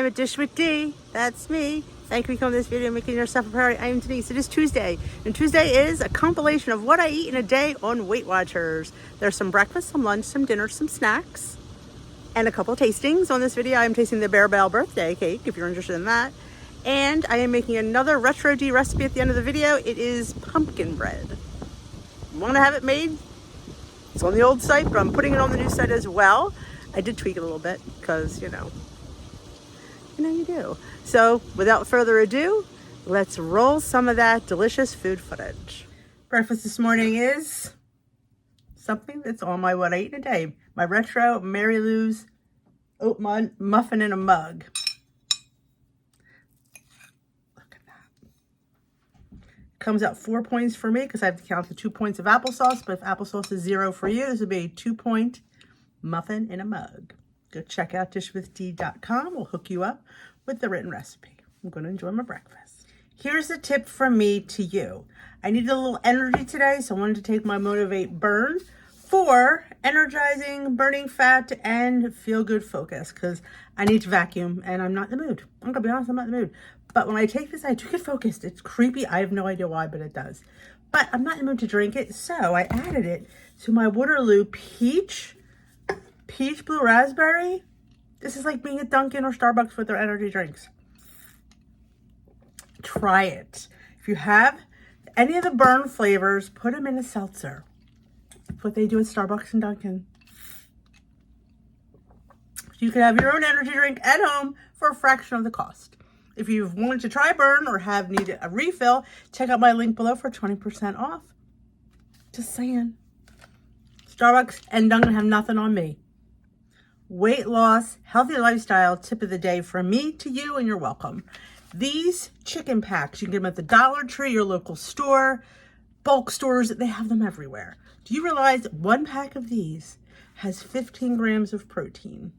time at Dish with D. That's me. Thank you for coming to this video and making yourself a priority. I am Denise. It is Tuesday, and Tuesday is a compilation of what I eat in a day on Weight Watchers. There's some breakfast, some lunch, some dinner, some snacks, and a couple tastings. On this video, I am tasting the Bear Bell birthday cake, if you're interested in that. And I am making another Retro D recipe at the end of the video. It is pumpkin bread. Want to have it made? It's on the old site, but I'm putting it on the new site as well. I did tweak it a little bit because, you know you do. So without further ado, let's roll some of that delicious food footage. Breakfast this morning is something that's on my what I eat in a day. My retro Mary Lou's oat muffin in a mug. Look at that. Comes out 4 points for me because I have to count the 2 points of applesauce. But if applesauce is 0 for you, this would be a 2-point muffin in a mug. Go check out dishwithd.com. We'll hook you up with the written recipe. I'm going to enjoy my breakfast. Here's a tip from me to you. I needed a little energy today, so I wanted to take my Motivate Burn for energizing, burning fat, and feel-good focus because I need to vacuum, and I'm not in the mood. I'm going to be honest, I'm not in the mood. But when I take this, I do get focused. It's creepy. I have no idea why, but it does. But I'm not in the mood to drink it, so I added it to my Waterloo Peach Blue Raspberry. This is like being at Dunkin' or Starbucks with their energy drinks. Try it. If you have any of the burn flavors, put them in a seltzer. That's what they do at Starbucks and Dunkin'. You can have your own energy drink at home for a fraction of the cost. If you've wanted to try burn or have needed a refill, check out my link below for 20% off. Just saying. Starbucks and Dunkin' have nothing on me. Weight loss, healthy lifestyle tip of the day from me to you, and you're welcome. These chicken packs, you can get them at the Dollar Tree, your local store, bulk stores, they have them everywhere. Do you realize 1 pack of these has 15 grams of protein?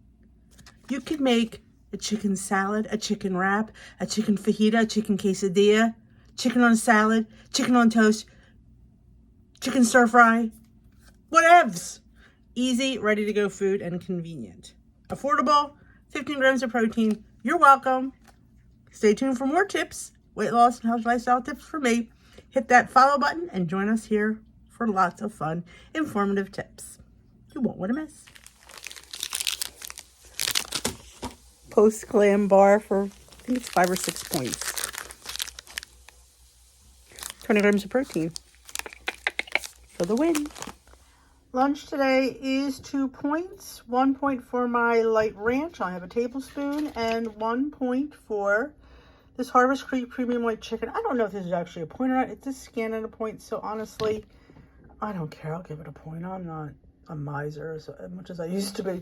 You could make a chicken salad, a chicken wrap, a chicken fajita, a chicken quesadilla, chicken on a salad, chicken on toast, chicken stir fry, whatevs. Easy, ready to go food and convenient. Affordable, 15 grams of protein. You're welcome. Stay tuned for more tips, weight loss and health lifestyle tips from me. Hit that follow button and join us here for lots of fun, informative tips. You won't want to miss. Post Glam bar for, I think it's 5 or 6 points. 20 grams of protein for the win. Lunch today is 2 points. 1 point for my light ranch. I have a tablespoon, and 1 point for this Harvest Creek Premium White Chicken. I don't know if this is actually a point or not. It's a scan and a point, so honestly, I don't care. I'll give it a point. I'm not a miser as much as I used to be.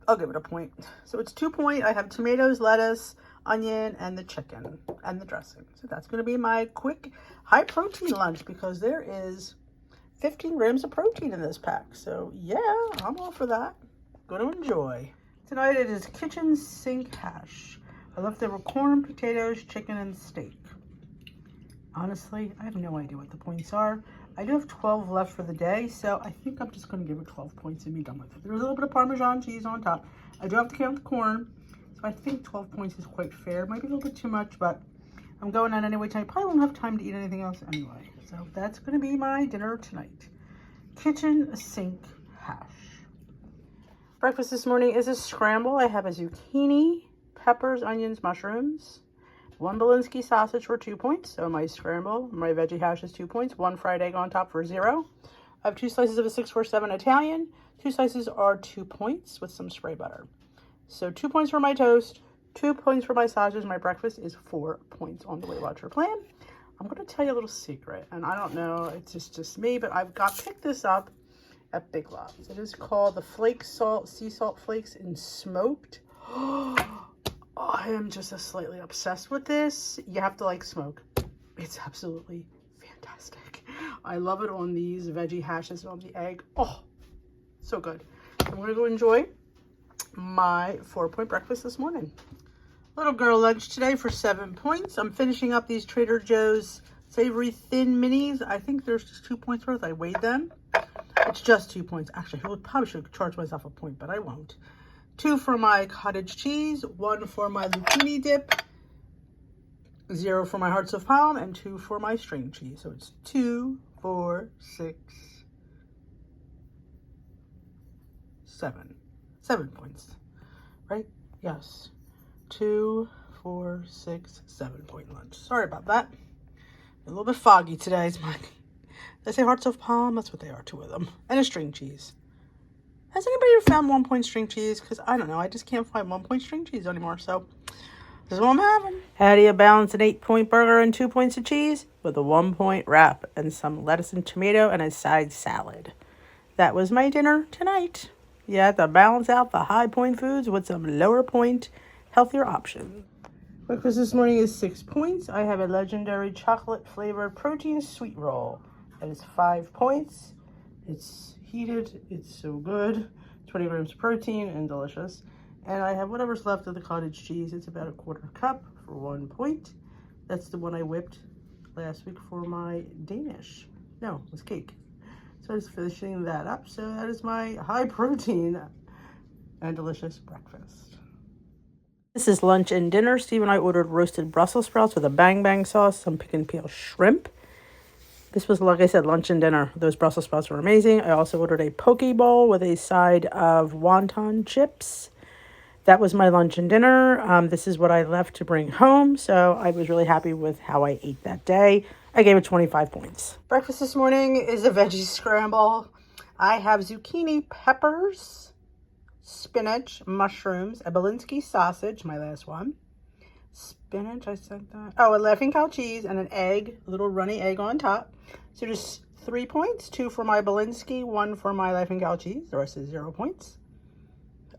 I'll give it a point. So it's 2 point. I have tomatoes, lettuce, onion, and the chicken, and the dressing. So that's going to be my quick, high-protein lunch because there is 15 grams of protein in this pack. So yeah, I'm all for that. Going to enjoy. Tonight it is kitchen sink hash. I left over corn, potatoes, chicken, and steak. Honestly, I have no idea what the points are. I do have 12 left for the day, so I think I'm just going to give it 12 points and be done with it. There's a little bit of Parmesan cheese on top. I do have to count the corn, so I think 12 points is quite fair. Might be a little bit too much, but I'm going out anyway tonight. Probably won't have time to eat anything else anyway. So that's going to be my dinner tonight. Kitchen sink hash. Breakfast this morning is a scramble. I have a zucchini, peppers, onions, mushrooms, 1 Belinsky sausage for 2 points. So my scramble, my veggie hash is 2 points. 1 fried egg on top for 0. I have 2 slices of a 647 Italian. 2 slices are 2 points with some spray butter. So 2 points for my toast, 2 points for my sausage. My breakfast is 4 points on the Weight Watcher plan. I'm going to tell you a little secret, and I don't know, it's just me, but I've picked this up at Big Lots. It is called the Flake Salt, Sea Salt Flakes in Smoked. I am just slightly obsessed with this. You have to like smoke. It's absolutely fantastic. I love it on these veggie hashes and on the egg. Oh, so good. I'm going to go enjoy my 4-point breakfast this morning. Little girl lunch today for 7 points. I'm finishing up these Trader Joe's savory thin minis. I think there's just 2 points worth. I weighed them. It's just 2 points. Actually, I probably should charge myself a point, but I won't. 2 for my cottage cheese, 1 for my zucchini dip, 0 for my hearts of palm, and 2 for my string cheese. So it's 2, 4, 6, 7. 7 points, right? Yes. 2, 4, 6, 7-point lunch. Sorry about that. A little bit foggy today. It's my, did I say hearts of palm? That's what they are, 2 of them. And a string cheese. Has anybody ever found 1-point string cheese? Because I don't know. I just can't find 1-point string cheese anymore. So this is what I'm having. How do you balance an 8-point burger and 2 points of cheese? With a 1-point wrap and some lettuce and tomato and a side salad. That was my dinner tonight. You have to balance out the high point foods with some lower point, healthier options. Breakfast this morning is 6 points. I have a legendary chocolate flavored protein sweet roll. That is 5 points. It's heated. It's so good. 20 grams of protein and delicious. And I have whatever's left of the cottage cheese. It's about a 1/4 cup for 1 point. That's the one I whipped last week for my Danish. No, it was cake. So I'm just finishing that up. So that is my high protein and delicious breakfast. This is lunch and dinner. Steve and I ordered roasted Brussels sprouts with a bang bang sauce, some pick and peel shrimp. This was, like I said, lunch and dinner. Those Brussels sprouts were amazing. I also ordered a poke bowl with a side of wonton chips. That was my lunch and dinner. This is what I left to bring home. So I was really happy with how I ate that day. I gave it 25 points. Breakfast this morning is a veggie scramble. I have zucchini, peppers, spinach, mushrooms, a Belinsky sausage, my last one. Spinach, I said that. Oh, a laughing cow cheese and an egg, a little runny egg on top. So just 3 points, 2 for my Belinsky, 1 for my laughing cow cheese. The rest is 0 points.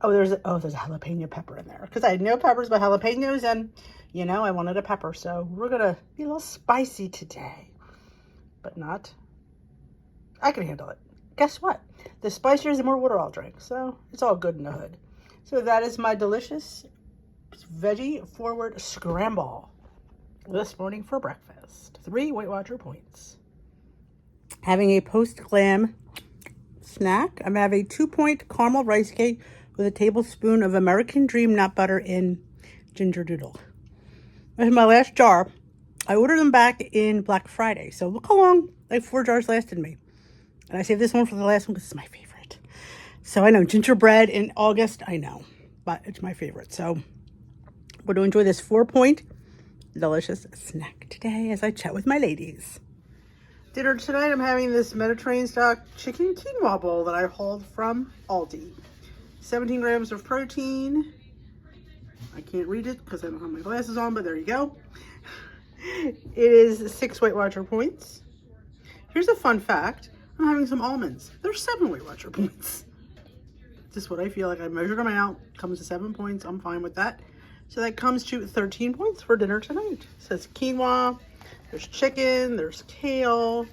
Oh, there's a jalapeno pepper in there because I had no peppers but jalapenos, and you know I wanted a pepper, so we're gonna be a little spicy today, but not. I can handle it. Guess what? The spicier, the more water I'll drink, so it's all good in the hood. So that is my delicious veggie forward scramble this morning for breakfast. 3 Weight Watcher points. Having a post-glam snack, I'm having a 2-point caramel rice cake with a tablespoon of American Dream nut butter in ginger doodle. This is my last jar. I ordered them back in Black Friday, so look how long like 4 jars lasted me. And I saved this one for the last one because it's my favorite. So I know gingerbread in August, I know, but it's my favorite. So I'm going to enjoy this 4-point delicious snack today as I chat with my ladies. Dinner tonight, I'm having this Mediterranean style chicken quinoa bowl that I hauled from Aldi. 17 grams of protein. I can't read it because I don't have my glasses on, but there you go. It is 6 Weight Watcher points. Here's a fun fact. I'm having some almonds. There's 7 Weight Watcher points. Just what I feel like. I measured them out. Comes to 7 points. I'm fine with that. So that comes to 13 points for dinner tonight. It says quinoa. There's chicken. There's kale.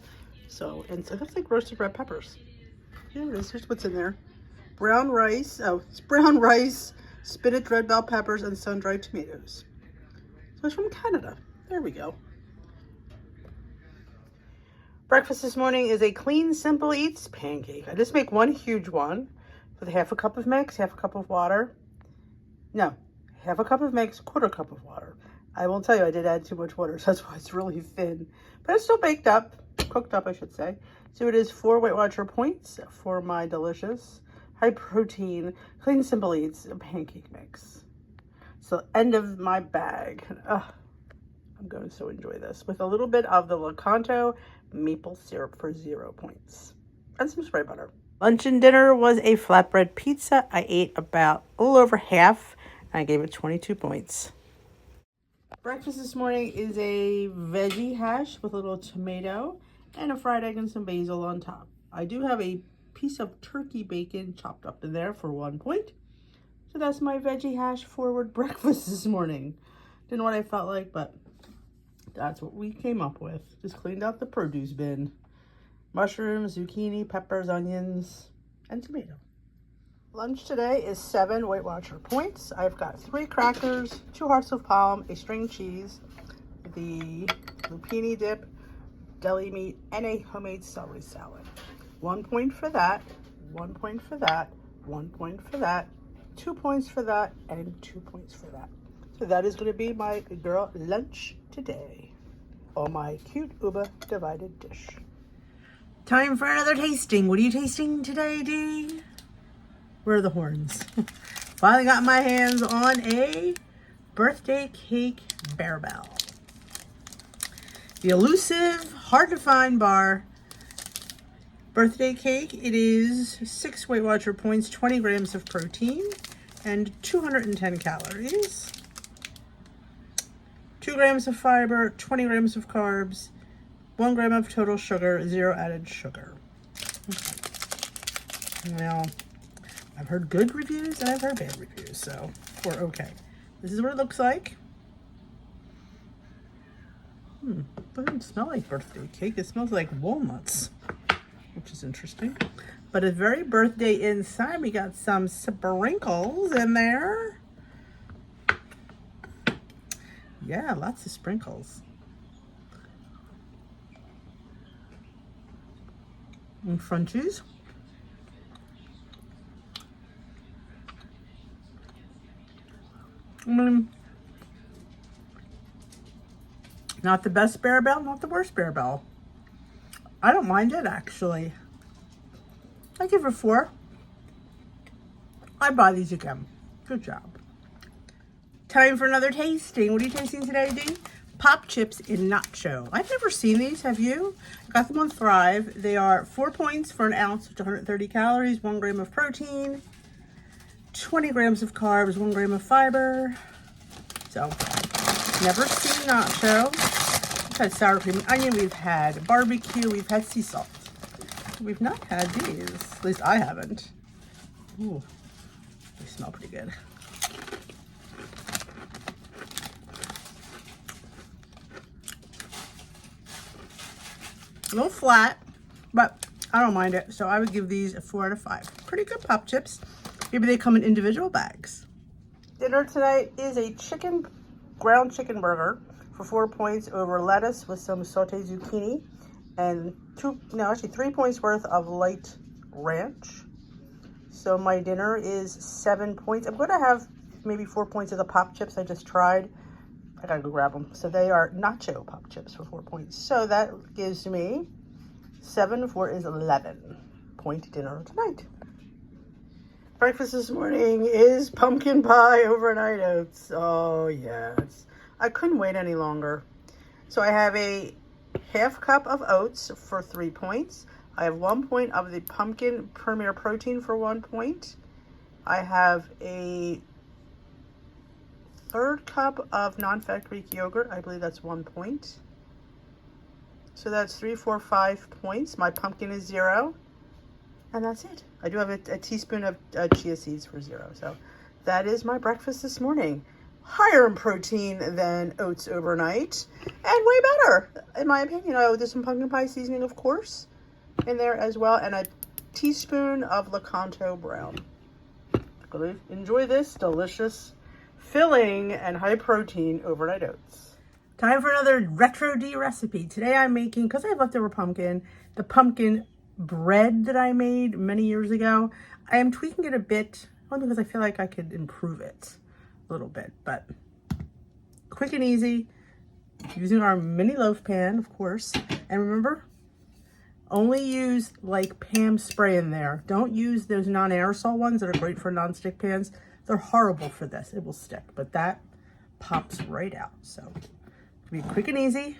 So, and so that's like roasted red peppers. Here it is. Here's what's in there. Brown rice. Oh, it's brown rice, spinach, red bell peppers, and sun-dried tomatoes. So it's from Canada. There we go. Breakfast this morning is a clean, simple eats pancake. I just make one huge one with 1/2 cup of mix, 1/2 cup of water. No, 1/2 cup of mix, 1/4 cup of water. I will tell you, I did add too much water, so that's why it's really thin. But it's still baked up, cooked up, I should say. So it is 4 Weight Watcher points for my delicious, high protein, clean, simple eats pancake mix. So end of my bag. I'm going to so enjoy this with a little bit of the Lakanto maple syrup for 0 points and some spray butter. Lunch and dinner was a flatbread pizza. I ate about a little over half and I gave it 22 points. Breakfast this morning is a veggie hash with a little tomato and a fried egg and some basil on top. I do have a piece of turkey bacon chopped up in there for 1 point. So that's my veggie hash forward breakfast this morning. Didn't know what I felt like, but that's what we came up with. Just cleaned out the produce bin. Mushrooms, zucchini, peppers, onions, and tomato. Lunch today is 7 Weight Watcher points. I've got 3 crackers, 2 hearts of palm, a string cheese, the lupini dip, deli meat, and a homemade celery salad. 1 point for that, 1 point for that, 1 point for that, 2 points for that and 2 points for that. So that is going to be my girl lunch today. Or my cute Uber divided dish. Time for another tasting. What are you tasting today, Dee? Where are the horns? Finally got my hands on a birthday cake barbell. The elusive, hard to find bar birthday cake. It is 6 Weight Watcher points, 20 grams of protein, and 210 calories. 2 grams of fiber, 20 grams of carbs, 1 gram of total sugar, 0 added sugar. Okay. Well, I've heard good reviews and I've heard bad reviews, so we're okay. This is what it looks like. Doesn't smell like birthday cake. It smells like walnuts, which is interesting. But it's very birthday inside. We got some sprinkles in there. Yeah, lots of sprinkles. And crunchies. Not the best barbell, not the worst barbell. I don't mind it, actually. I give it 4. I'd buy these again. Good job. Time for another tasting. What are you tasting today, Dee? Pop chips in nacho. I've never seen these, have you? I got them on Thrive. They are 4 points for an ounce, which is 130 calories, 1 gram of protein, 20 grams of carbs, 1 gram of fiber. So, never seen nacho. We've had sour cream and onion, we've had barbecue, we've had sea salt. We've not had these, at least I haven't. Ooh, they smell pretty good. A little flat, but I don't mind it. So I would give these a 4 out of 5. Pretty good pop chips. Maybe they come in individual bags. Dinner tonight is a ground chicken burger for 4 points over lettuce with some sauteed zucchini and 3 points worth of light ranch. So my dinner is 7 points. I'm going to have maybe 4 points of the pop chips I just tried. I gotta go grab them. So they are nacho pop chips for 4 points. So that gives me 7, 4 is 11 point dinner tonight. Breakfast this morning is pumpkin pie overnight oats. Oh yes. I couldn't wait any longer. So I have a half cup of oats for 3 points. I have 1 point of the pumpkin premier protein for 1 point. I have a 1/3 cup of non-fat Greek yogurt. I believe that's 1 point. So that's 3, 4, 5 points. My pumpkin is 0. And that's it. I do have a teaspoon of chia seeds for 0. So that is my breakfast this morning. Higher in protein than oats overnight. And way better, in my opinion. There's some pumpkin pie seasoning, of course, in there as well. And a teaspoon of Lakanto brown. Gonna enjoy this delicious, filling, and high protein overnight oats. Time for another retro D recipe. Today I'm making, because I have leftover pumpkin, the pumpkin bread that I made many years ago. I am tweaking it a bit, only because I feel like I could improve it a little bit, but quick and easy, using our mini loaf pan, of course. And remember, only use like Pam spray in there. Don't use those non-aerosol ones that are great for non-stick pans. They're horrible for this. It will stick, but that pops right out. So to be quick and easy,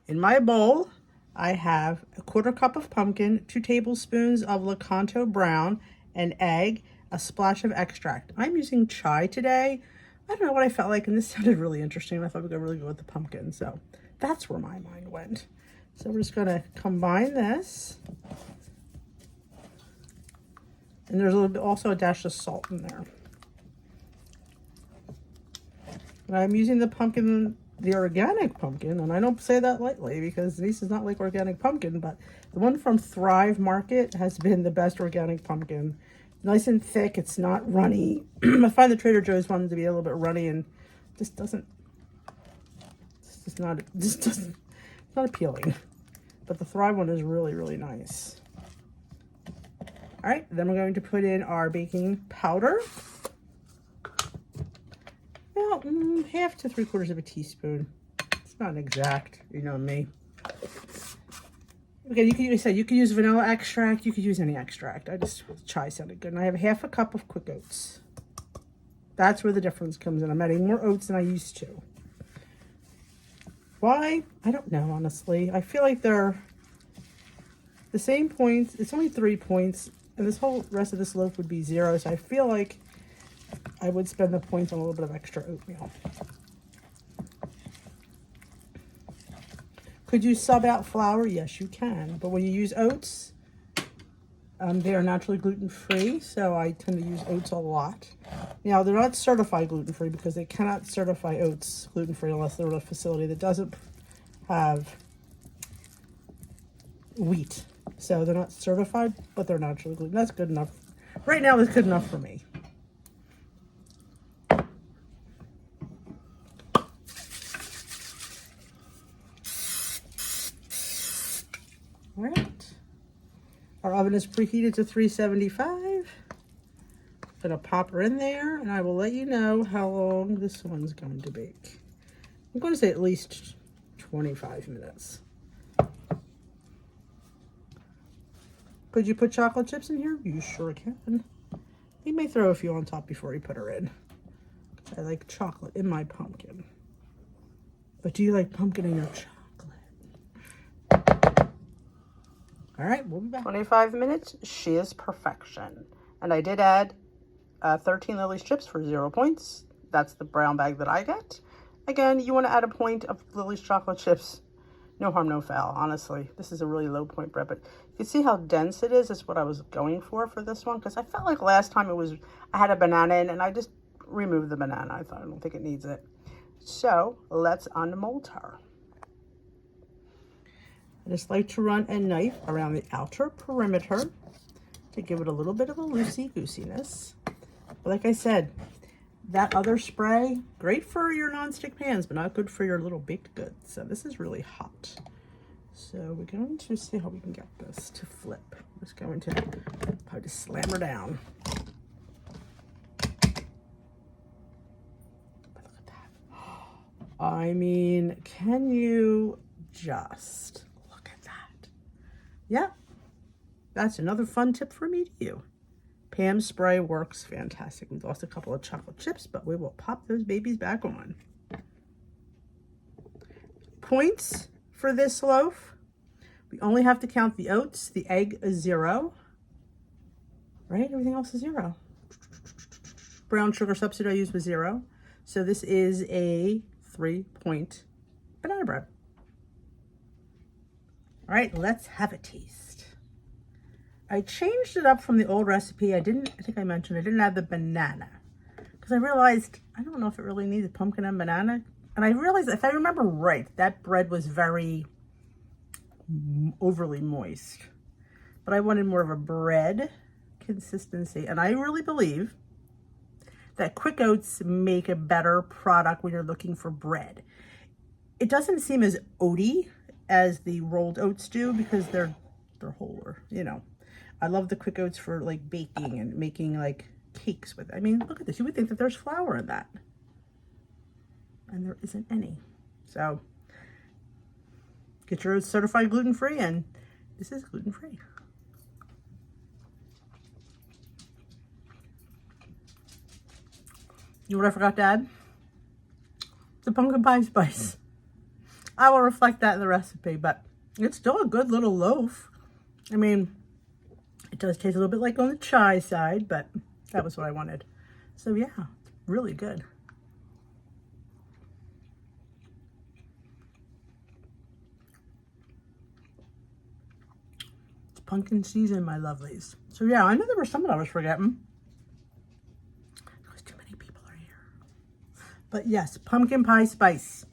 in my bowl, I have a 1/4 cup of pumpkin, 2 tablespoons of Lakanto brown, an egg, a splash of extract. I'm using chai today. I don't know what I felt like, and this sounded really interesting. And I thought it would go really good with the pumpkin. So that's where my mind went. So we're just gonna combine this. And there's also a dash of salt in there. And I'm using the pumpkin, the organic pumpkin, and I don't say that lightly because this is not like organic pumpkin, but the one from Thrive Market has been the best organic pumpkin. Nice and thick, it's not runny. I find the Trader Joe's one to be a little bit runny and just doesn't, it's not appealing. But the Thrive one is really, really nice. All right, then we're going to put in our baking powder. About half to 3/4 of a teaspoon. It's not exact, you know me. Okay, you could use vanilla extract. You could use any extract. Chai sounded good. And I have half a cup of quick oats. That's where the difference comes in. I'm adding more oats than I used to. Why? I don't know, honestly. I feel like they're the same points. It's only 3 points, and this whole rest of this loaf would be 0. So I feel like I would spend the points on a little bit of extra oatmeal. Could you sub out flour? Yes, you can. But when you use oats, they are naturally gluten-free, so I tend to use oats a lot. Now, they're not certified gluten-free because they cannot certify oats gluten-free unless they're at a facility that doesn't have wheat. So they're not certified, but they're naturally gluten. That's good enough. Right now, that's good enough for me. All right. Our oven is preheated to 375. Gonna pop her in there, and I will let you know how long this one's going to bake. I'm going to say at least 25 minutes. Could you put chocolate chips in here? You sure can. You may throw a few on top before you put her in. I like chocolate in my pumpkin. But do you like pumpkin in your chocolate? All right, we'll be back. 25 minutes. She is perfection. And I did add 13 Lily's chips for 0 points. That's the brown bag that I get. Again, you want to add a point of Lily's chocolate chips. No harm, no foul, honestly. This is a really low point bread, but you can see how dense it is. That's what I was going for this one, because I felt like last time I had a banana in, and I just removed the banana. I don't think it needs it. So let's unmold her. I just like to run a knife around the outer perimeter to give it a little bit of a loosey-goosiness. But like I said, that other spray, great for your nonstick pans, but not good for your little baked goods. So this is really hot. So we're going to see how we can get this to flip. I'm just going to probably just slam her down. But look at that. I mean, can you just look at that? Yeah, that's another fun tip from me to you. Pam spray works fantastic. We lost a couple of chocolate chips, but we will pop those babies back on. Points for this loaf. We only have to count the oats. The egg is 0. Right? Everything else is 0. Brown sugar substitute I used was 0. So this is a 3-point banana bread. All right, let's have a taste. I changed it up from the old recipe. I think I mentioned I didn't add the banana because I realized I don't know if it really needed pumpkin and banana. And I realized, if I remember right, that bread was very overly moist. But I wanted more of a bread consistency. And I really believe that quick oats make a better product when you're looking for bread. It doesn't seem as oaty as the rolled oats do because they're wholer, you know. I love the quick oats for like baking and making like cakes with it. I mean, look at this. You would think that there's flour in that. And there isn't any. So get your oats certified gluten-free, and this is gluten-free. You know what I forgot to add? The pumpkin pie spice. I will reflect that in the recipe, but it's still a good little loaf. I mean, it does taste a little bit like on the chai side, but that was what I wanted. So yeah, really good. It's pumpkin season, my lovelies. So yeah, I know there were some that I was forgetting. Because too many people are here. But yes, pumpkin pie spice.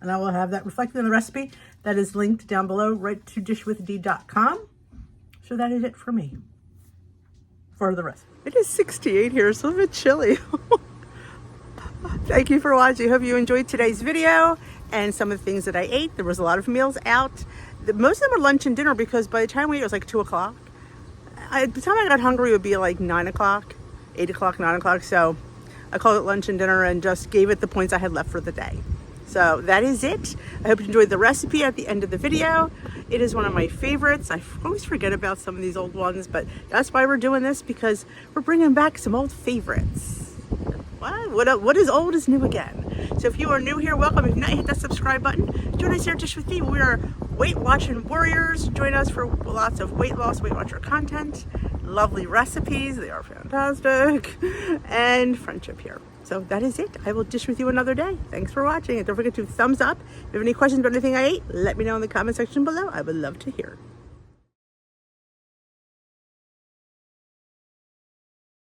And I will have that reflected in the recipe. That is linked down below, right to dishwithd.com. So that is it for me. For the rest. It is 68 here, so a bit chilly. Thank you for watching. Hope you enjoyed today's video and some of the things that I ate. There was a lot of meals out. Most of them were lunch and dinner because by the time we ate, it was like 2 o'clock. the time I got hungry would be like 9 o'clock, 8 o'clock, 9 o'clock. So I called it lunch and dinner and just gave it the points I had left for the day. So that is it. I hope you enjoyed the recipe at the end of the video. It is one of my favorites. I always forget about some of these old ones, but that's why we're doing this, because we're bringing back some old favorites. What is old is new again. So if you are new here, welcome. If you've not hit that subscribe button, join us here at Dish with Me. We are Weight Watching Warriors. Join us for lots of weight loss, Weight Watcher content, lovely recipes. They are fantastic. And friendship here. So that is it. I will dish with you another day. Thanks for watching. And don't forget to thumbs up. If you have any questions about anything I ate, let me know in the comment section below. I would love to hear.